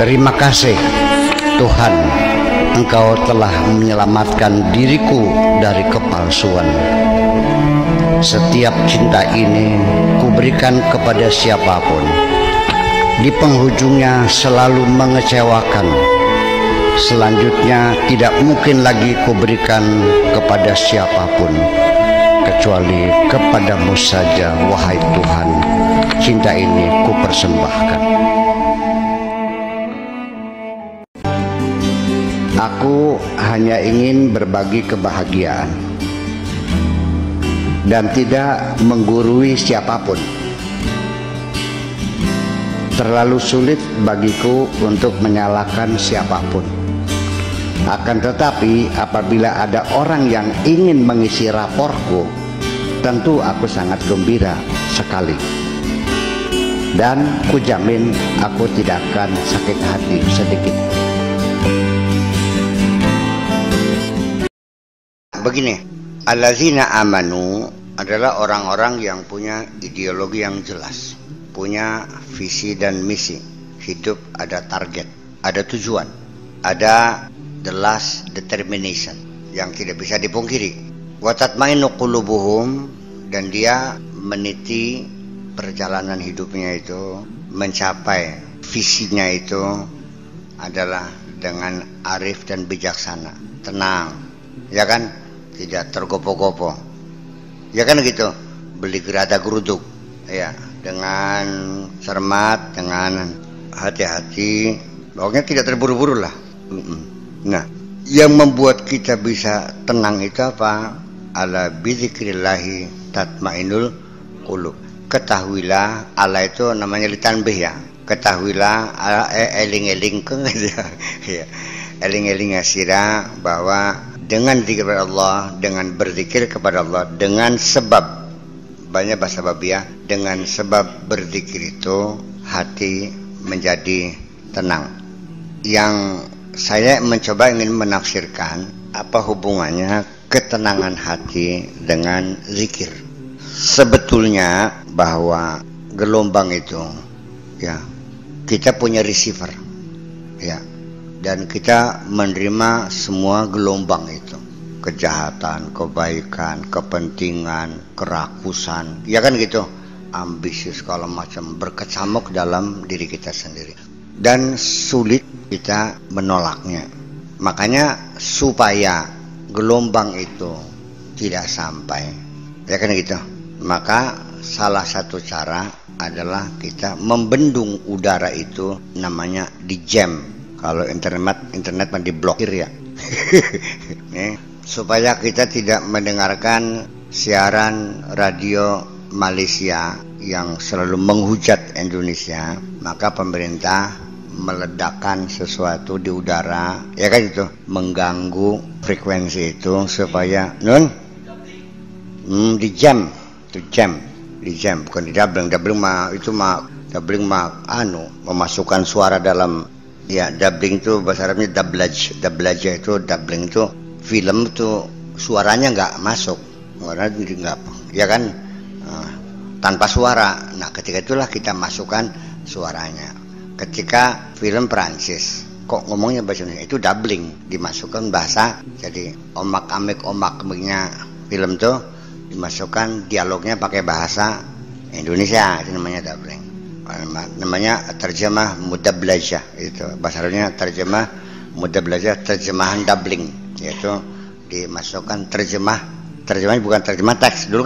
Terima kasih Tuhan, Engkau telah menyelamatkan diriku dari kepalsuan. Setiap cinta ini kuberikan kepada siapapun, di penghujungnya selalu mengecewakan. Selanjutnya tidak mungkin lagi kuberikan kepada siapapun, kecuali kepadamu saja, wahai Tuhan. Cinta ini kupersembahkan. Aku hanya ingin berbagi kebahagiaan dan tidak menggurui siapapun. Terlalu sulit bagiku untuk menyalahkan siapapun. Akan tetapi apabila ada orang yang ingin mengisi raporku, tentu aku sangat gembira sekali. Dan kujamin aku tidak akan sakit hati sedikit. Begini, allazina amanu adalah orang-orang yang punya ideologi yang jelas, punya visi dan misi. Hidup ada target, ada tujuan, ada the last determination yang tidak bisa dipungkiri. Wa tatmainu qulubuhum, dan dia meniti perjalanan hidupnya itu, mencapai visinya itu adalah dengan arif dan bijaksana, tenang, ya kan, tidak tergopoh-gopoh, ya kan gitu, beli gerada geruduk, ya, dengan cermat, dengan hati-hati, pokoknya tidak terburu-buru lah. Nah, yang membuat kita bisa tenang itu apa? Ala bidzikrillahi tatmainul qulub. Ketahuilah, Allah itu namanya litanbih ya. Ketahuilah, eling-eling ya. Eling-eling asira bahwa dengan zikir kepada Allah, dengan berzikir kepada Allah, dengan sebab, banyak bahasa babiah, dengan sebab berzikir itu hati menjadi tenang. Yang saya mencoba ingin menafsirkan apa hubungannya ketenangan hati dengan zikir. Sebetulnya bahwa gelombang itu, ya, kita punya receiver, ya, dan kita menerima semua gelombang itu, kejahatan, kebaikan, kepentingan, kerakusan, ya kan gitu, ambisius segala macam berkecamuk dalam diri kita sendiri, dan sulit kita menolaknya. Makanya supaya gelombang itu tidak sampai, ya kan gitu, maka salah satu cara adalah kita membendung udara itu, namanya di jam. Kalau internet mah diblokir ya. Supaya kita tidak mendengarkan siaran radio Malaysia yang selalu menghujat Indonesia, maka pemerintah meledakkan sesuatu di udara, ya kan itu, mengganggu frekuensi itu supaya di jam, bukan di doubling mah, itu mah doubling mah memasukkan suara dalam, ya, doubling itu bahasa Arabnya dablaj itu, doubling itu film itu suaranya nggak masuk, nggak, ya kan, tanpa suara. Nah, ketika itulah kita masukkan suaranya. Ketika film Perancis kok ngomongnya bahasa Indonesia, itu doubling, dimasukkan bahasa, jadi omak-amik-omaknya film tuh dimasukkan dialognya pakai bahasa Indonesia, itu namanya doubling. Namanya terjemah mudablajah, itu bahasa Arabnya terjemah mudablajah, terjemahan doubling, yaitu dimasukkan terjemahan bukan terjemah teks. Dulu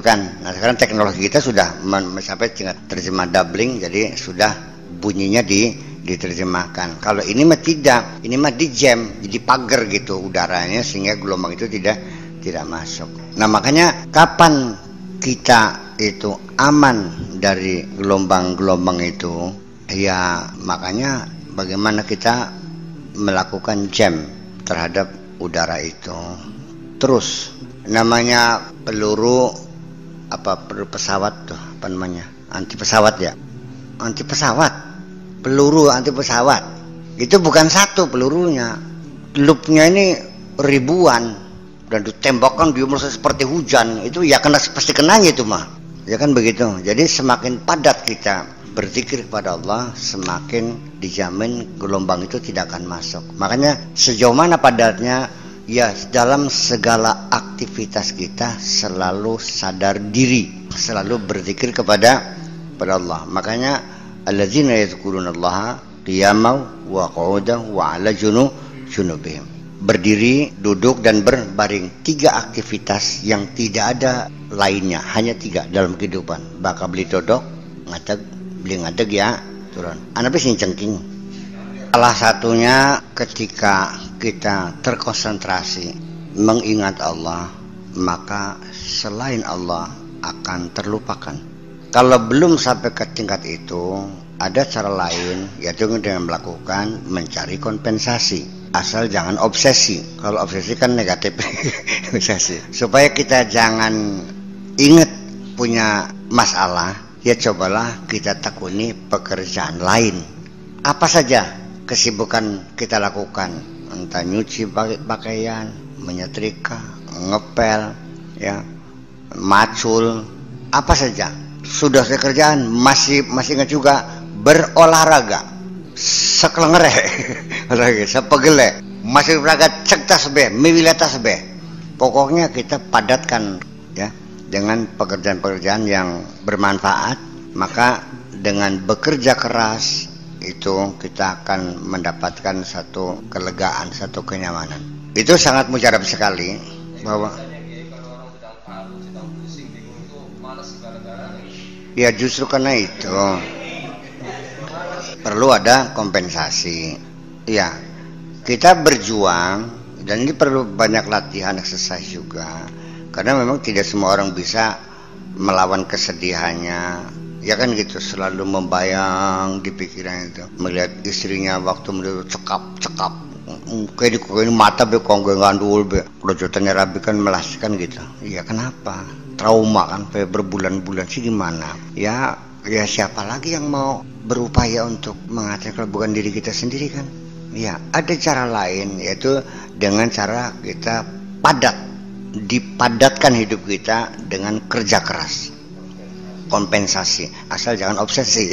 kan, nah sekarang teknologi kita sudah sampai tingkat terjemah doubling, jadi sudah bunyinya diterjemahkan. Kalau ini mah tidak, ini mah di jam, jadi pagar gitu udaranya sehingga gelombang itu tidak masuk. Nah, makanya kapan kita itu aman dari gelombang-gelombang itu, ya makanya bagaimana kita melakukan jam terhadap udara itu. Terus namanya peluru pesawat tuh, apa namanya, anti pesawat ya, peluru anti pesawat itu bukan satu pelurunya, loopnya ini ribuan, dan ditembakkan dia merasa seperti hujan, itu ya pasti kenanya itu mah, ya kan begitu. Jadi semakin padat padat kita berzikir kepada Allah, semakin dijamin gelombang itu tidak akan masuk. Makanya sejauh mana padatnya, ya dalam segala aktivitas kita selalu sadar diri, selalu berzikir kepada Allah. Makanya alladzina yadhkurunallaha qiyaman wa qu'udan wa 'ala junubihim. Berdiri, duduk, dan berbaring. 3 aktivitas yang tidak ada lainnya, hanya 3 dalam kehidupan. Baka beli dodok, ngadeg, beli ngadeg ya, turun. Anak sing cengking. Salah satunya ketika kita terkonsentrasi mengingat Allah, maka selain Allah akan terlupakan. Kalau belum sampai ke tingkat itu, ada cara lain, yaitu dengan melakukan mencari kompensasi. Asal jangan obsesi. Kalau obsesi kan negatif. Obsesi. Supaya kita jangan ingat punya masalah, ya cobalah kita tekuni pekerjaan lain. Apa saja kesibukan kita lakukan, entah nyuci pakaian, menyetrika, ngepel, ya, macul, apa saja. Sudah saya kerjaan, masih ingat juga berolahraga. Sekelengere, sepegele, masih beragak cek tasbih, miwilah tasbih. Pokoknya kita padatkan ya dengan pekerjaan-pekerjaan yang bermanfaat. Maka dengan bekerja keras itu kita akan mendapatkan satu kelegaan, satu kenyamanan. Itu sangat mujarab sekali bahwa ya justru karena itu perlu ada kompensasi. Ya, kita berjuang, dan ini perlu banyak latihan, exercise juga. Karena memang tidak semua orang bisa melawan kesedihannya. Ya kan gitu, selalu membayang di pikiran itu. Melihat istrinya waktu melihat cekap. Kayak di mata be konggo ngandul be. Projotannya rabi kan melaskan gitu. Iya kenapa? Trauma kan, berbulan-bulan sih gimana? Ya siapa lagi yang mau berupaya untuk mengatasi kalau bukan diri kita sendiri kan? Ya, ada cara lain, yaitu dengan cara kita dipadatkan hidup kita dengan kerja keras. Kompensasi, asal jangan obsesi.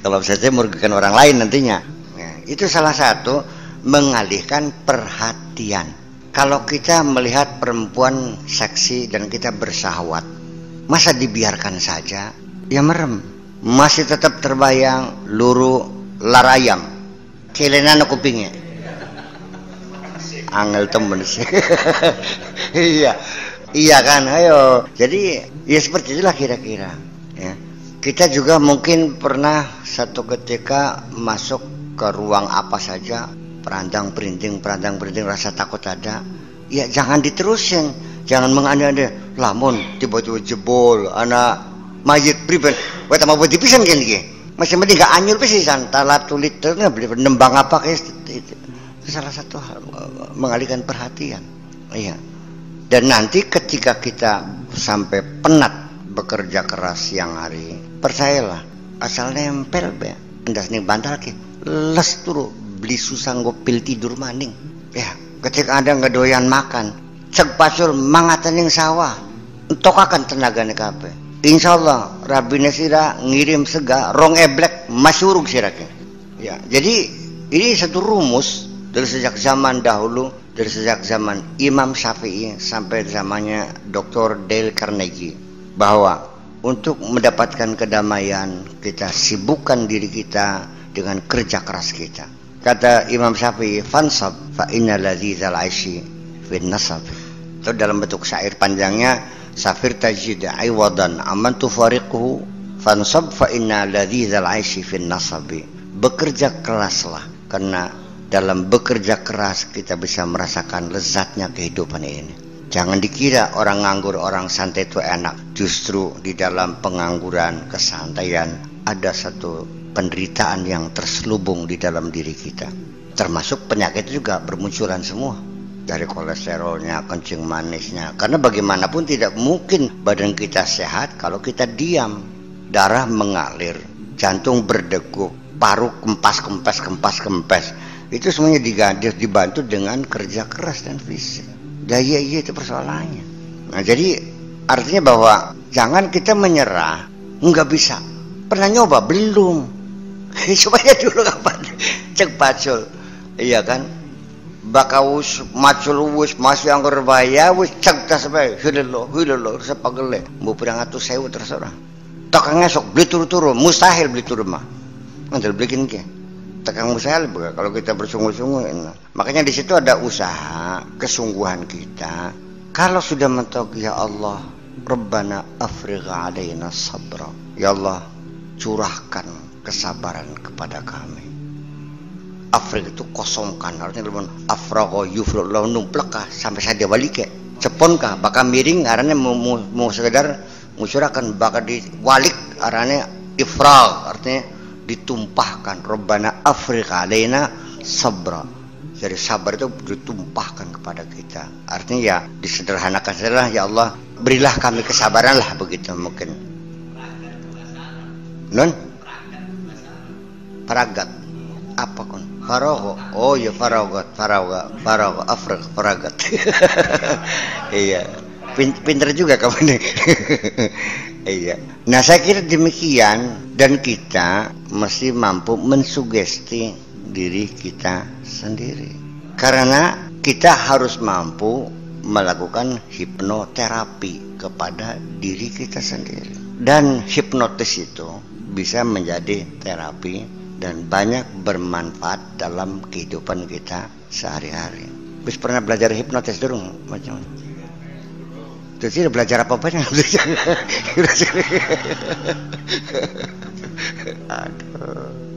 Kalau obsesi merugikan orang lain nantinya. Ya, itu salah satu mengalihkan perhatian. Kalau kita melihat perempuan seksi dan kita bersahwat, masa dibiarkan saja? Ya merem, masih tetap terbayang luru larayam kelenan kupingnya angel temen sih. iya kan, ayo. Jadi ya seperti itulah kira-kira ya. Kita juga mungkin pernah satu ketika masuk ke ruang apa saja, perandang perinting rasa takut ada, ya jangan diterusin, jangan mengandai-andai. Lamun tiba-tiba jebol anak mayit priben, weta mau dipisan kan iki. Masih mending gak anyur pisan, talat tulit beli nembang apa kayak itu. Salah satu hal mengalihkan perhatian. Iya. Dan nanti ketika kita sampai penat bekerja keras siang hari, percayalah, asal nempel be, endas ning bantal ki, les turu beli susah ngopil tidur maning. Ya, ketika Anda ngedoyan makan, cek pasur mangatan ning sawah, entokakan tenagane kabeh. Insyaallah Rabbina sira ngirim sega rong eblek masyurug sirake. Ya, jadi ini satu rumus dari sejak zaman dahulu, dari sejak zaman Imam Syafi'i sampai zamannya Dr. Dale Carnegie, bahwa untuk mendapatkan kedamaian kita sibukkan diri kita dengan kerja keras kita. Kata Imam Syafi'i, fansab fa innal ladzizal aishi fin nasab. Itu dalam bentuk syair panjangnya, safir tajid aiwadan aman tufariquhu fansab fa inna ladzizal aishi fin nasabi. Bekerja keraslah, karena dalam bekerja keras kita bisa merasakan lezatnya kehidupan ini. Jangan dikira orang nganggur, orang santai itu enak. Justru di dalam pengangguran, kesantaian, ada satu penderitaan yang terselubung di dalam diri kita. Termasuk penyakit juga bermunculan semua. Dari kolesterolnya, kencing manisnya. Karena bagaimanapun tidak mungkin badan kita sehat kalau kita diam. Darah mengalir, jantung berdegup, paru kempes. Itu semuanya dibantu dengan kerja keras dan fisik. Daya itu persoalannya. Nah, jadi artinya bahwa jangan kita menyerah Nggak bisa. Pernah nyoba? Belum. Coba aja dulu kapan. Cek pacul. Iya kan? Bakawus macul wus masih anggur baya wus cek tas bae. Hilalo sepagele. Mbok pirang atus sewu terserah. Tukang esok beli turu-turu, mustahil beli turu mah. Ngandel bikin ke. Tekang mustahil kalau kita bersungguh-sungguh. Makanya di situ ada usaha, kesungguhan kita. Kalau sudah mentok, ya Allah, Rabbana afrigh alaina sabra. Ya Allah, curahkan kesabaran kepada kami. Afrigh itu kosongkan, artinya lebon afragha yufragh law numplekah sampai saja balik ceponkah bakal miring arane mau sekedar ngucurahkan bakal diwalik arane ifragh artinya ditumpahkan. Rabbana afrigh alaina sabra. Jadi sabar itu ditumpahkan kepada kita. Artinya ya disederhanakan saja, ya Allah berilah kami kesabaran lah, begitu mungkin. Non? Faragat. Apa kon? Farago. Oh ya faragat, afrigh faragat. Iya. Pinter juga kamu nih. Iya. Nah, saya kira demikian, dan kita mesti mampu mensugesti diri kita sendiri. Karena kita harus mampu melakukan hipnoterapi kepada diri kita sendiri. Dan hipnotis itu bisa menjadi terapi dan banyak bermanfaat dalam kehidupan kita sehari-hari. Bis pernah belajar hipnotis dulu macam terus belajar apa banyak? Aduh.